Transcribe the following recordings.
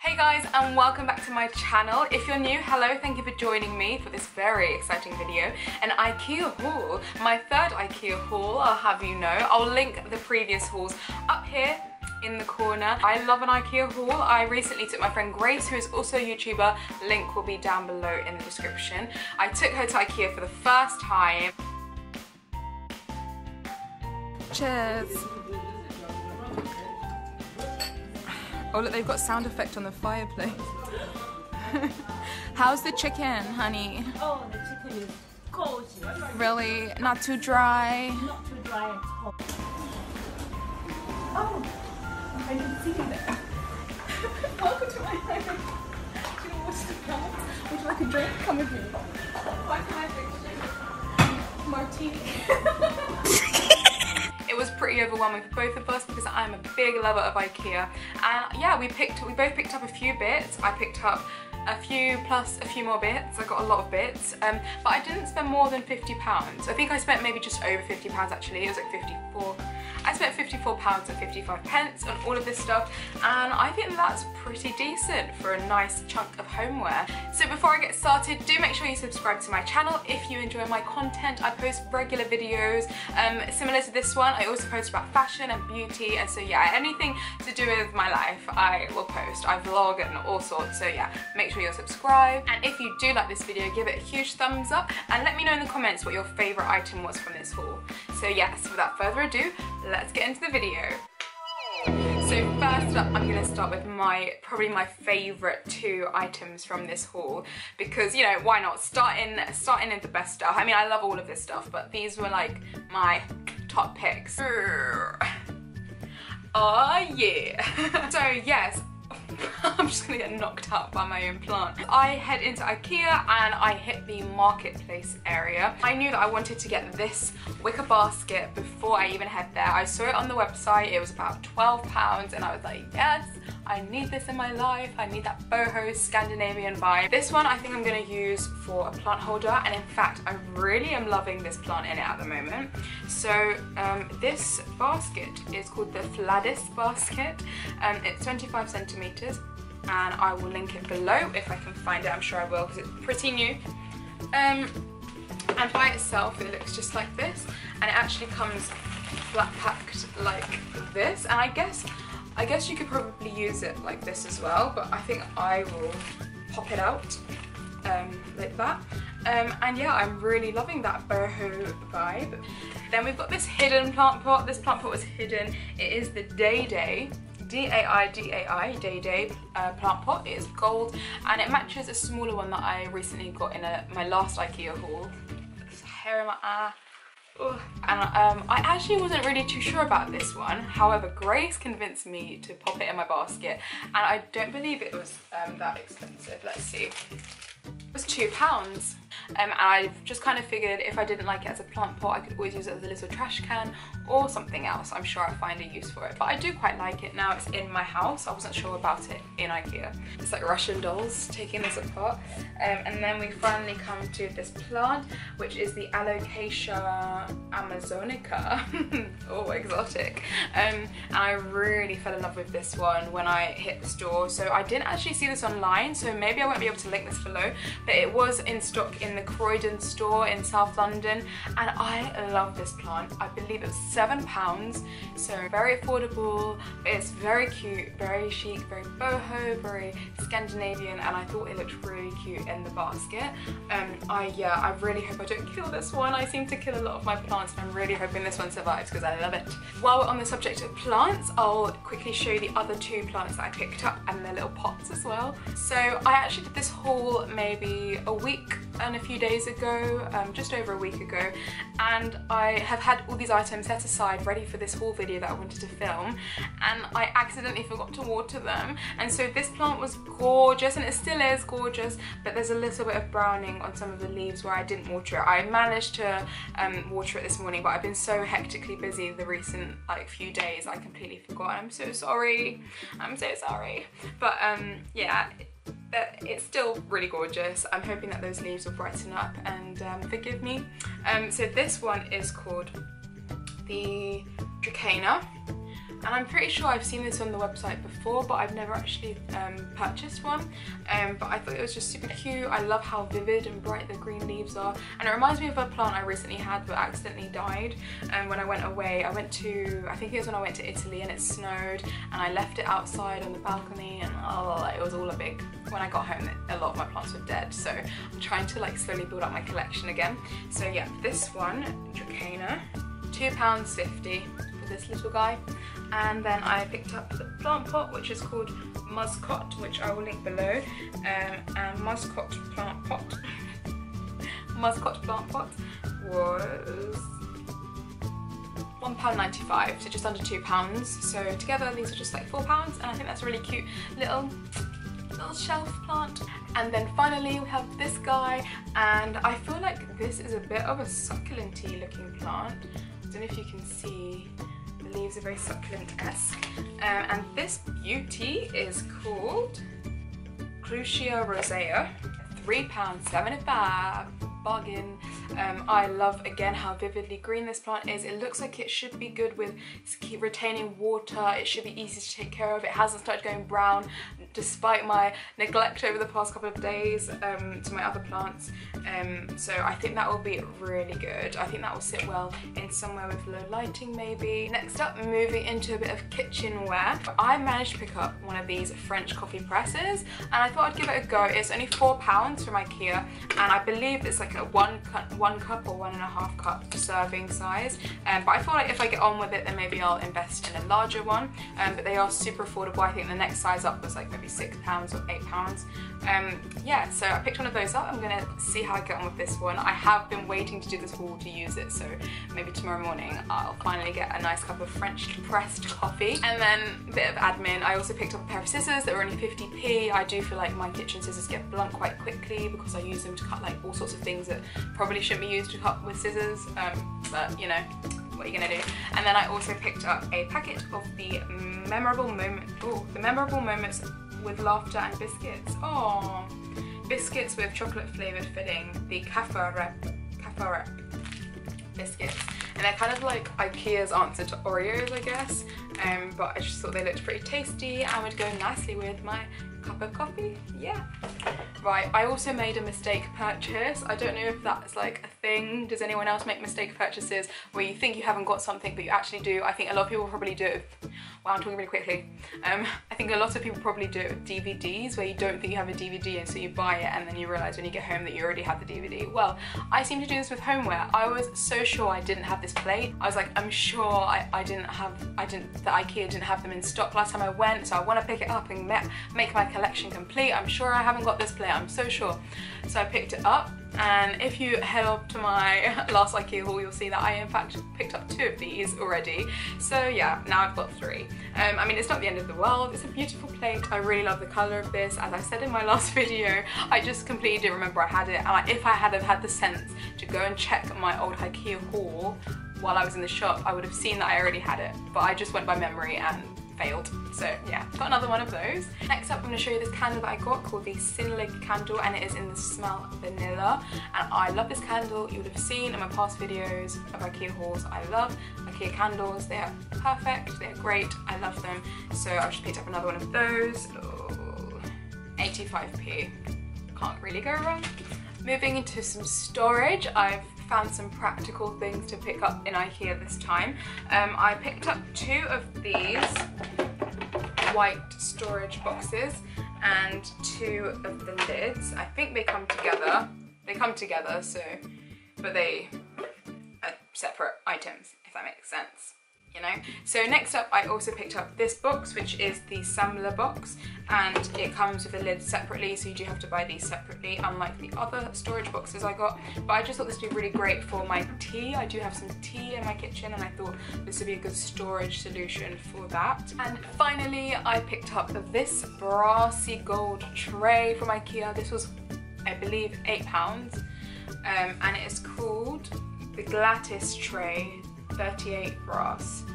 Hey guys, and welcome back to my channel. If you're new, hello, thank you for joining me for this very exciting video, an IKEA haul, my third IKEA haul, I'll have you know. I'll link the previous hauls up here in the corner. I love an IKEA haul. I recently took my friend Grace, who is also a YouTuber, link will be down below in the description. I took her to IKEA for the first time. Cheers. Oh look, they've got sound effect on the fireplace. How's the chicken, honey? Oh, the chicken is gorgeous. Really? Not too dry? Not too dry at all. Oh, I didn't see you there. Welcome to my home. Do you know what's the plan? Would you like a drink? Come with me. Why can I fix you? Martini. It was pretty overwhelming for both of us because I'm a big lover of IKEA, and yeah, we both picked up a few bits. I picked up a few plus a few more bits. I got a lot of bits, but I didn't spend more than £50. I think I spent maybe just over £50 actually. It was like 54. I spent £54 and 55 pence on all of this stuff, and I think that's pretty decent for a nice chunk of homeware. So before I get started, do make sure you subscribe to my channel if you enjoy my content. I post regular videos similar to this one. I also post about fashion and beauty, and so yeah, anything to do with my life I will post. I vlog and all sorts, so yeah, make sure you're subscribed. And if you do like this video, give it a huge thumbs up and let me know in the comments what your favourite item was from this haul. So yes, without further ado, let's get into the video. So first up, I'm going to start with probably my favourite two items from this haul, because, you know, why not? Starting in the best stuff. I mean, I love all of this stuff, but these were like my top picks. Oh yeah. So yes, I'm just gonna get knocked out by my own plant. I head into IKEA and I hit the marketplace area. I knew that I wanted to get this wicker basket before I even head there. I saw it on the website, it was about £12, and I was like, yes, I need this in my life. I need that boho Scandinavian vibe. This one I think I'm gonna use for a plant holder, and in fact I really am loving this plant in it at the moment. So this basket is called the Fladis basket. It's 25 centimeters, and I will link it below if I can find it. I'm sure I will because it's pretty new. And by itself it looks just like this, and it actually comes flat packed like this, and I guess you could probably use it like this as well, but I think I will pop it out like that. And yeah, I'm really loving that boho vibe. Then we've got this hidden plant pot. This plant pot was hidden. It is the Day, D-A-I-D-A-I, Day plant pot. It is gold, and it matches a smaller one that I recently got in my last IKEA haul. There's hair in my eye. Ugh. And I actually wasn't really too sure about this one. However, Grace convinced me to pop it in my basket, and I don't believe it was that expensive. Let's see. It was £2. And I've just kind of figured if I didn't like it as a plant pot, I could always use it as a little trash can or something else. I'm sure I'll find a use for it. But I do quite like it now. It's in my house. I wasn't sure about it in IKEA. It's like Russian dolls, taking this apart. And then we finally come to this plant, which is the Alocasia amazonica. Oh, exotic. And I really fell in love with this one when I hit the store. So I didn't actually see this online, so maybe I won't be able to link this below, but it was in stock in the Croydon store in South London, and I love this plant. I believe it was £7, so very affordable, but it's very cute, very chic, very boho, very Scandinavian, and I thought it looked really cute in the basket. I really hope I don't kill this one. I seem to kill a lot of my plants, and I'm really hoping this one survives because I love it. While we're on the subject of plants, I'll quickly show you the other two plants that I picked up and their little pots as well. So I actually did this haul maybe a week and a few days ago, just over a week ago, and I have had all these items set aside ready for this haul video that I wanted to film, and I accidentally forgot to water them. And so this plant was gorgeous, and it still is gorgeous, but there's a little bit of browning on some of the leaves where I didn't water it. I managed to water it this morning, but I've been so hectically busy the recent few days I completely forgot. I'm so sorry. I'm so sorry. But yeah, it's still really gorgeous. I'm hoping that those leaves will brighten up and forgive me. So this one is called the Dracana. and I'm pretty sure I've seen this on the website before, but I've never actually purchased one. But I thought it was just super cute. I love how vivid and bright the green leaves are, and it reminds me of a plant I recently had but accidentally died. When I went away, I think it was when I went to Italy and it snowed, and I left it outside on the balcony, and oh, it was all a big. When I got home, a lot of my plants were dead, so I'm trying to like slowly build up my collection again. So yeah, this one, Dracana, £2.50 for this little guy. And then I picked up the plant pot, which is called Muscot, which I will link below. And Muscot plant pot Muscot plant pot was £1.95, so just under £2. So together these are just like £4, and I think that's a really cute little shelf plant. And then finally we have this guy, and I feel like this is a bit of a succulent-y looking plant. I don't know if you can see, the leaves are very succulent-esque. And this beauty is called Clusia rosea, £3.75. Bargain. I love again how vividly green this plant is. It looks like it should be good with retaining water. It should be easy to take care of. It hasn't started going brown despite my neglect over the past couple of days to my other plants. So I think that will be really good. I think that will sit well in somewhere with low lighting maybe. Next up, moving into a bit of kitchenware. I managed to pick up one of these French coffee presses, and I thought I'd give it a go. It's only £4 from IKEA, and I believe it's like a one cup or 1.5 cup serving size. But I feel like if I get on with it, then maybe I'll invest in a larger one. But they are super affordable. I think the next size up was like maybe £6 or £8. Yeah, so I picked one of those up. I'm gonna see how I get on with this one. I have been waiting to do this haul to use it, so maybe tomorrow morning I'll finally get a nice cup of French pressed coffee. And then a bit of admin. I also picked up a pair of scissors that were only 50p. I do feel like my kitchen scissors get blunt quite quickly because I use them to cut like all sorts of things that probably shouldn't be used to cut with scissors, but you know, what are you gonna do? And then I also picked up a packet of the memorable moments with laughter and biscuits. Oh, biscuits with chocolate flavoured filling, the Cafarep biscuits. And they're kind of like IKEA's answer to Oreos, I guess. But I just thought they looked pretty tasty and would go nicely with my cup of coffee. Yeah. Right, I also made a mistake purchase. I don't know if that's like a thing. Does anyone else make mistake purchases where you think you haven't got something but you actually do? I think a lot of people probably do. Wow, I'm talking really quickly. I think a lot of people probably do it with DVDs, where you don't think you have a DVD and so you buy it and then you realise when you get home that you already have the DVD. Well, I seem to do this with homeware. I was so sure I didn't have this plate. I was like, I'm sure that IKEA didn't have them in stock last time I went, so I want to pick it up and make my collection complete. I'm sure I haven't got this plate, I'm so sure. So I picked it up, and if you head up to my last IKEA haul, you'll see that I in fact picked up 2 of these already. So yeah, now I've got 3. I mean, it's not the end of the world. It's a beautiful plate. I really love the colour of this. As I said in my last video, I just completely didn't remember I had it. And if I had have had the sense to go and check my old IKEA haul while I was in the shop, I would have seen that I already had it. But I just went by memory and failed. So yeah, got another one of those. Next up, I'm going to show you this candle that I got called the Sinlig candle, and it is in the smell vanilla. And I love this candle. You would have seen in my past videos of IKEA hauls. I love IKEA candles. They are perfect. They are great. I love them. So I've just picked up another one of those. Oh, 85p. Can't really go wrong. Moving into some storage, I've found some practical things to pick up in IKEA this time. I picked up 2 of these white storage boxes and 2 of the lids. I think they come together. They come together, so, but they are separate items, if that makes sense. You know? So next up, I also picked up this box, which is the Samler box, and it comes with a lid separately, so you do have to buy these separately, unlike the other storage boxes I got. But I just thought this would be really great for my tea. I do have some tea in my kitchen, and I thought this would be a good storage solution for that. And finally, I picked up this brassy gold tray from IKEA. This was, I believe, £8, and it is called the Glattis tray 38 brass,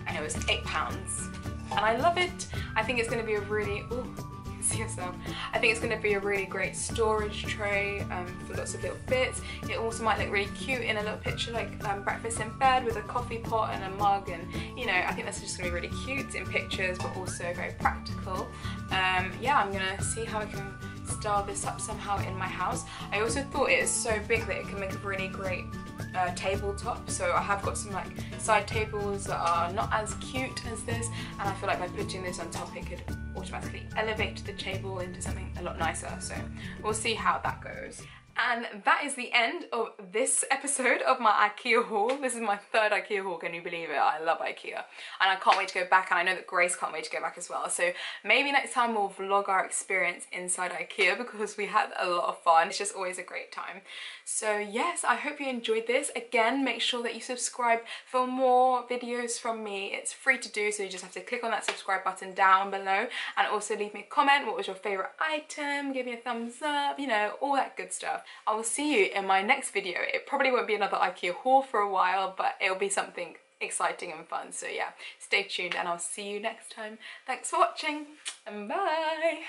and it was £8, and I love it. I think it's going to be a really, ooh, you can see yourself. I think it's going to be a really great storage tray for lots of little bits. It also might look really cute in a little picture like breakfast in bed with a coffee pot and a mug, and you know, I think that's just going to be really cute in pictures but also very practical. Yeah, I'm going to see how I can style this up somehow in my house. I also thought it is so big that it can make a really great tabletop, so I have got some like side tables that are not as cute as this, and I feel like by putting this on top it could automatically elevate the table into something a lot nicer, so we'll see how that goes. And that is the end of this episode of my IKEA haul. This is my third IKEA haul, can you believe it? I love IKEA. And I can't wait to go back, and I know that Grace can't wait to go back as well. So maybe next time we'll vlog our experience inside IKEA, because we had a lot of fun. It's just always a great time. So yes, I hope you enjoyed this. Again, make sure that you subscribe for more videos from me. It's free to do, so you just have to click on that subscribe button down below, and also leave me a comment. What was your favorite item? Give me a thumbs up, you know, all that good stuff. I will see you in my next video. It probably won't be another IKEA haul for a while, but it'll be something exciting and fun. So yeah, stay tuned and I'll see you next time. Thanks for watching and bye.